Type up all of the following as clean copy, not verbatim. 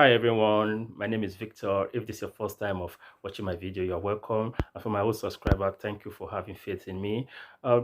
Hi everyone, my name is Victor. If this is your first time of watching my video, you're welcome. And for my old subscriber, thank you for having faith in me. Uh,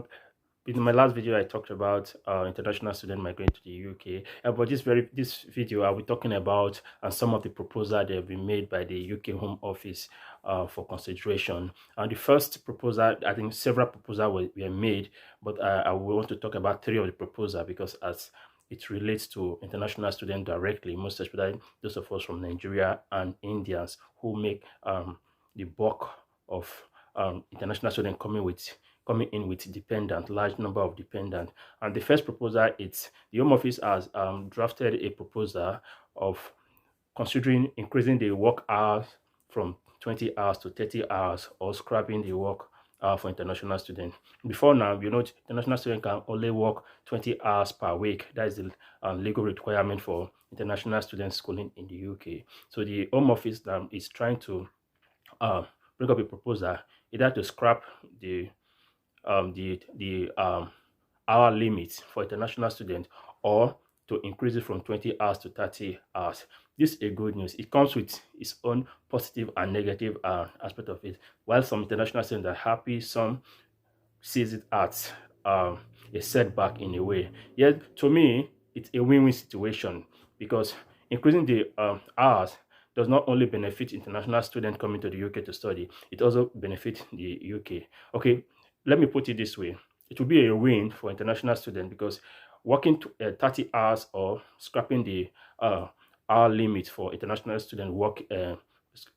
in my last video, I talked about international student migrating to the UK. But this video, I'll be talking about some of the proposals that have been made by the UK Home Office for consideration. And the first proposal, I think several proposals were made, but I will want to talk about three of the proposals because as it relates to international students directly, most especially those of us from Nigeria and Indians who make the bulk of international students coming in with large number of dependent. And the first proposal, it's the Home Office has drafted a proposal of considering increasing the work hours from 20 hours to 30 hours or scrapping the work for international students. Before now, international students can only work 20 hours per week. That is the legal requirement for international students schooling in the UK. So the Home Office is trying to bring up a proposal either to scrap the hour limit for international students or to increase it from 20 hours to 30 hours. This is a good news. It comes with its own positive and negative aspect of it. While some international students are happy, some sees it as a setback in a way. Yet to me, it's a win-win situation because increasing the hours does not only benefit international students coming to the UK to study, it also benefits the UK. Okay, let me put it this way. It will be a win for international students because working 30 hours or scrapping the hour limit for international students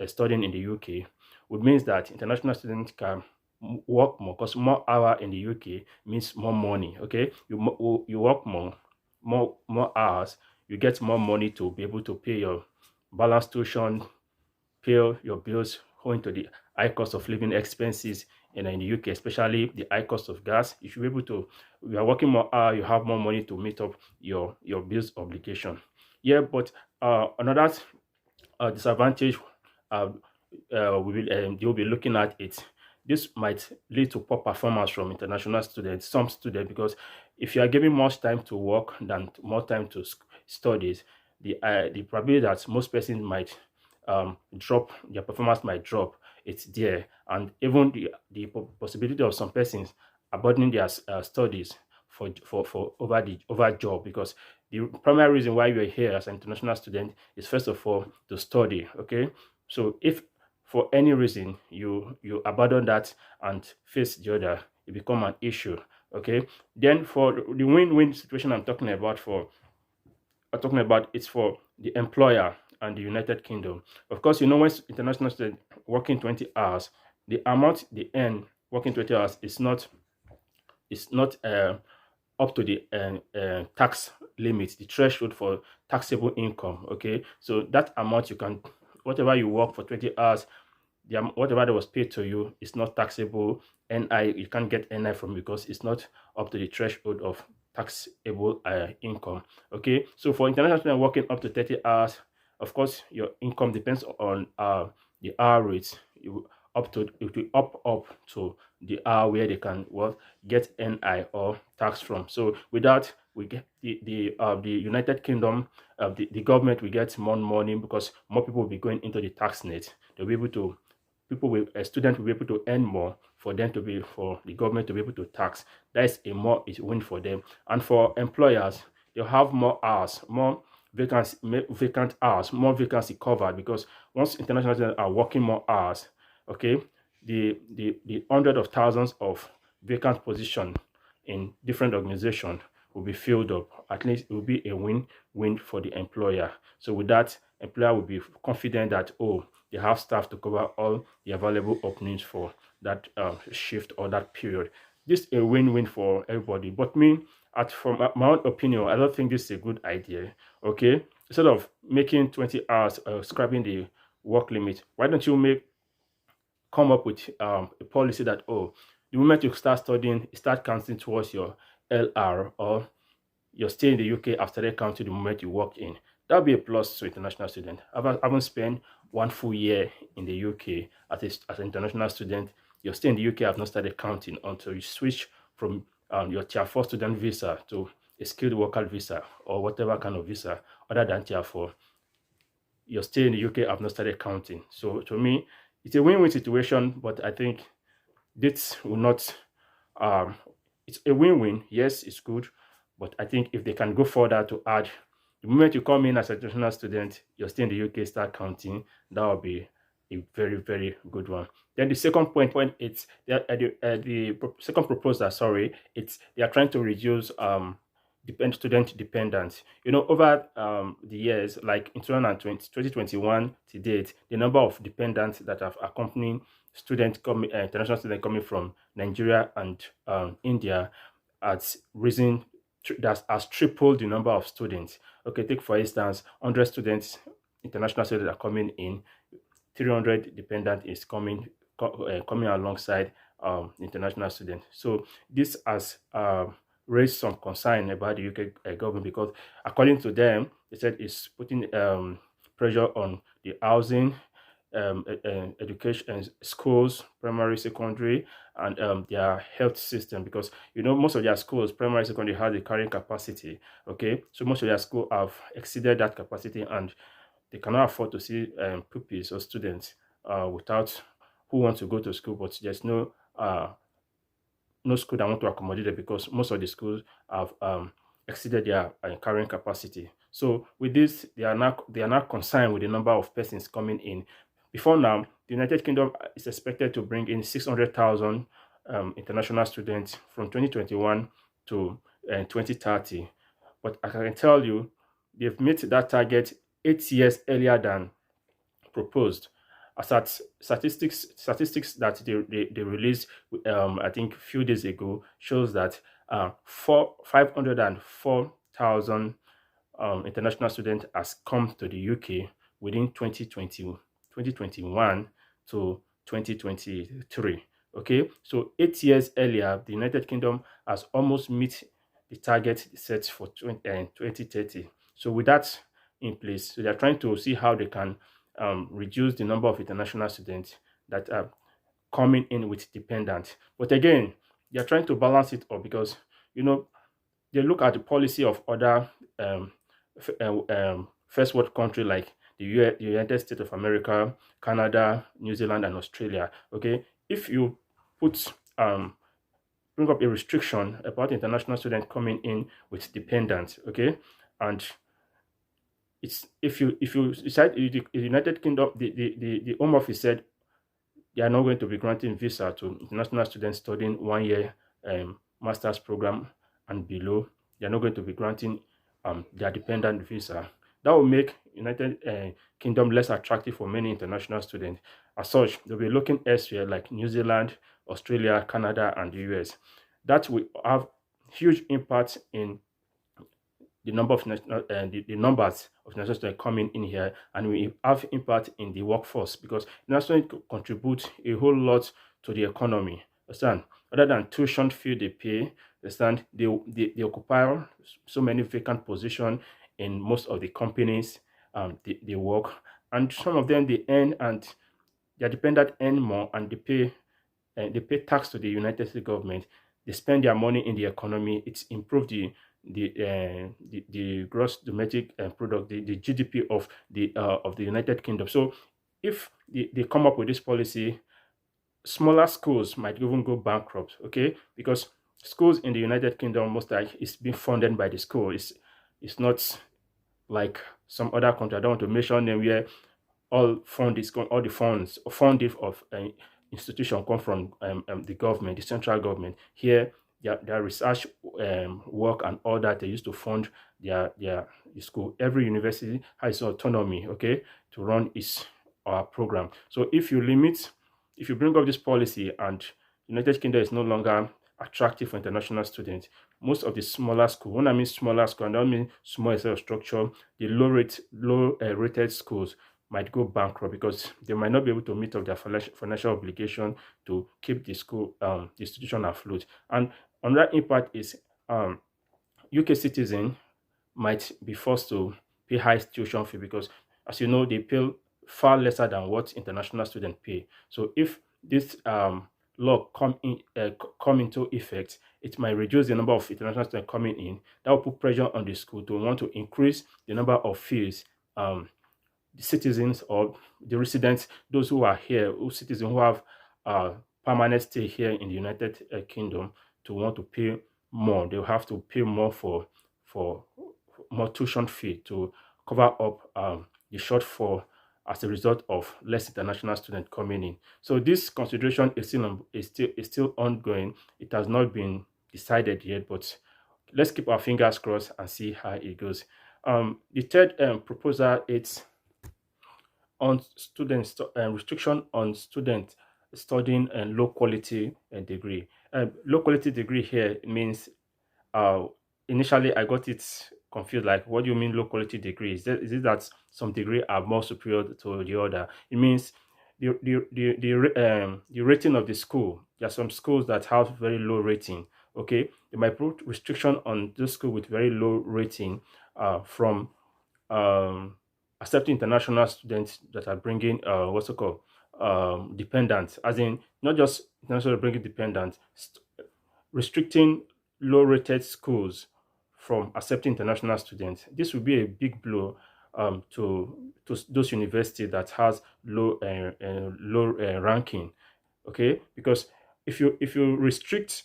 studying in the UK would mean that international students can work more because more hour in the UK means more money. Okay, you work more hours, you get more money to be able to pay your balance tuition, pay your bills owing to the high cost of living expenses in the UK, especially the high cost of gas. You should be able to, you are working more hours, you have more money to meet up your bills obligation. Yeah, but another disadvantage you'll be looking at it. This might lead to poor performance from international students, some students, because if you are giving much time to work than more time to studies, the probability that most persons might drop, their performance might drop, it's there. And even the possibility of some persons abandoning their studies for over job, because the primary reason why you're here as an international student is first of all to study. Okay, so if for any reason you abandon that and face the other, it become an issue. Okay, then for the win-win situation I'm talking about it's for the employer and the United Kingdom. Of course, when international students working 20 hours, the amount they earn working 20 hours is not up to the tax limit, the threshold for taxable income. Okay, so that amount you can, whatever you work for 20 hours, whatever that was paid to you is not taxable. NI, you can't get NI from because it's not up to the threshold of taxable income. Okay, so for international students working up to 30 hours, of course your income depends on the hour rates. It will up to the hour where they can get NI or tax from. So with that, we get the United Kingdom, the government will get more money because more people will be going into the tax net. They'll be able to, a student will be able to earn more for the government to be able to tax. That is a win for them. And for employers, they'll have more hours, more vacant hours, more vacancy covered, because once international students are working more hours, okay, the hundred of thousands of vacant position in different organizations will be filled up. At least it will be a win-win for the employer. So with that, employer will be confident that, oh, they have staff to cover all the available openings for that shift or that period. This is a win-win for everybody. But from my own opinion, I don't think this is a good idea. Okay, instead of making 20 hours, scrapping the work limit, why don't you come up with a policy that, oh, the moment you start studying, start counting towards your LR or your stay in the UK after they count to the moment you walk in. That'll be a plus to international student. I haven't spent 1 full year in the UK as an international student. Your stay in the UK have not started counting until you switch from your tier 4 student visa to a skilled worker visa or whatever kind of visa other than tier 4. your stay in the UK have not started counting. So to me, it's a win-win situation, but I think this will not. Um, it's a win-win. Yes, it's good, but I think if they can go further to add, the moment you come in as an international student, your stay in the UK start counting. That will be a very very good one. Then the second point it's second proposal. Sorry, it's they are trying to reduce student dependence. Over the years, like in 2020, 2021 to date, the number of dependents that have accompanied international students coming from Nigeria and India has risen. That has tripled the number of students. Okay, take for instance, 100 students, international students are coming in, 300 dependent is coming alongside international students. So this has raised some concern about the UK government, because according to them, they said it's putting pressure on the housing, education, schools, primary, secondary, and their health system, because most of their schools, primary, secondary, have the carrying capacity. Okay, so most of their schools have exceeded that capacity, and they cannot afford to see pupils or students without who want to go to school, but there's no school that want to accommodate them, because most of the schools have exceeded their carrying capacity. So with this, they are now concerned with the number of persons coming in. Before now, the United Kingdom is expected to bring in 600,000 international students from 2021 to 2030. But I can tell you, they've met that target 8 years earlier than proposed. As at statistics that they released, I think a few days ago, shows that 504,000 international students has come to the UK within 2021 to 2023. Okay, so 8 years earlier, the United Kingdom has almost met the target set for 2030. So with that in place, so they're trying to see how they can reduce the number of international students that are coming in with dependent. But again, they're trying to balance it up, because they look at the policy of other first world country like the United States of America, Canada, New Zealand, and Australia. Okay, if you put bring up a restriction about international students coming in with dependents, okay, and it's if you decide the United Kingdom, the Home Office said they are not going to be granting visa to international students studying 1 year master's program and below. They are not going to be granting their dependent visa. That will make United Kingdom less attractive for many international students. As such, they'll be looking elsewhere like New Zealand, Australia, Canada, and the US. That will have huge impact in the number of the numbers of national students coming in here, and we have impact in the workforce, because national students contribute a whole lot to the economy. Understand? Other than tuition fee they pay, understand, they occupy so many vacant positions in most of the companies they work, and some of them they earn, and their dependent earn more, and they pay tax to the United States government. They spend their money in the economy. It's improved the gross domestic product, the GDP of the United Kingdom. So if they come up with this policy, smaller schools might even go bankrupt. Okay, because schools in the United Kingdom most like is being funded by the school. It's not like some other country. I don't want to mention them, where all the funds or funding of an institution come from the government, the central government. Here, their research work and all that, they used to fund their school. Every university has autonomy, okay, to run its program. So if you bring up this policy and United Kingdom is no longer attractive for international students, most of the smaller school, when I mean smaller school, I don't mean small cell structure, the low rated schools might go bankrupt, because they might not be able to meet up their financial obligation to keep the school, the institution afloat. And another impact is UK citizen might be forced to pay high tuition fee, because as you know, they pay far lesser than what international students pay. So if this law come into effect, it might reduce the number of international students coming in. That will put pressure on the school to want to increase the number of fees the citizens or the residents, those who are here, who citizens who have permanent stay here in the United Kingdom, to want to pay more. They'll have to pay more for more tuition fee to cover up the shortfall as a result of less international students coming in. So this consideration is still ongoing. It has not been decided yet, but let's keep our fingers crossed and see how it goes. The third proposal is on students, restriction on students studying a low quality degree. Low quality degree here means, uh, initially I got it confused. Like, what do you mean low quality degree? Is it that some degree are more superior to the other? It means the rating of the school. There are some schools that have very low rating. Okay, they might put restriction on those school with very low rating from um, accepting international students that are bringing what's it called, dependents, as in not just international bringing dependents, restricting low-rated schools from accepting international students. This will be a big blow to those universities that has low ranking. Okay, because if you restrict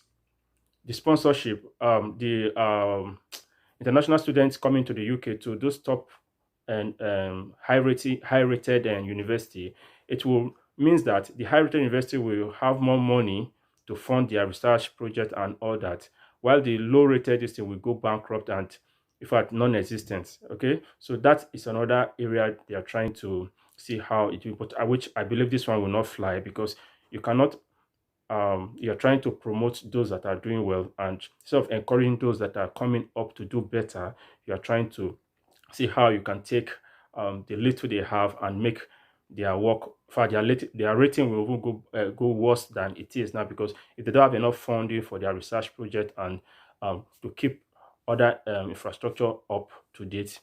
the sponsorship, the international students coming to the UK, to those top and high rated university, it will means that the high rated university will have more money to fund their research project and all that, while the low rated this thing will go bankrupt and in fact non-existent. Okay, so that is another area they are trying to see how it will, but which I believe this one will not fly, because you cannot, you're trying to promote those that are doing well, and instead of encouraging those that are coming up to do better, you are trying to see how you can take the little they have and make their work for their rating will even go worse than it is now, because if they don't have enough funding for their research project and to keep other infrastructure up to date,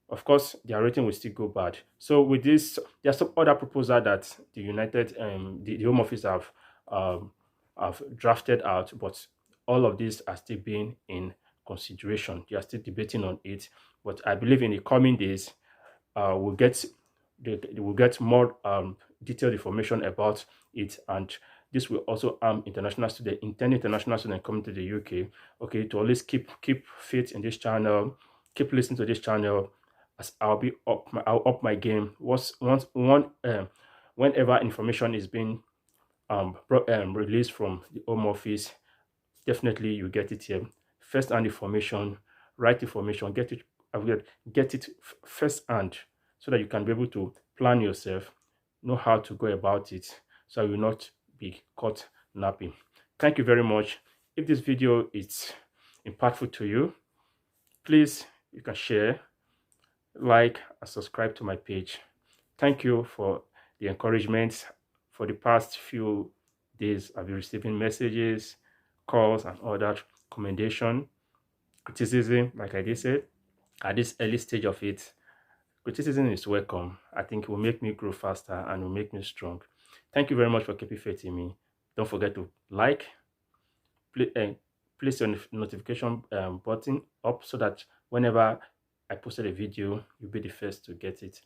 of course their rating will still go bad. So with this, there's some other proposal that the Home Office um, have drafted out, but all of these are still being in consideration. They are still debating on it, but I believe in the coming days, we'll get we'll get more detailed information about it, and this will also arm intended international students coming to the UK. Okay, to always keep faith in this channel, keep listening to this channel, as I'll up my game. Whenever information is being released from the Home Office, definitely you get it here. First hand information, right information, get it first hand, so that you can be able to plan yourself, know how to go about it, so you will not be caught napping. Thank you very much. If this video is impactful to you, please, you can share, like, and subscribe to my page. Thank you for the encouragement. For the past few days, I've been receiving messages, calls, and all that, commendation, criticism. Like I did say, at this early stage of it, criticism is welcome. I think it will make me grow faster and will make me strong. Thank you very much for keeping faith in me. Don't forget to like, place your notification button up, so that whenever I posted a video, you'll be the first to get it.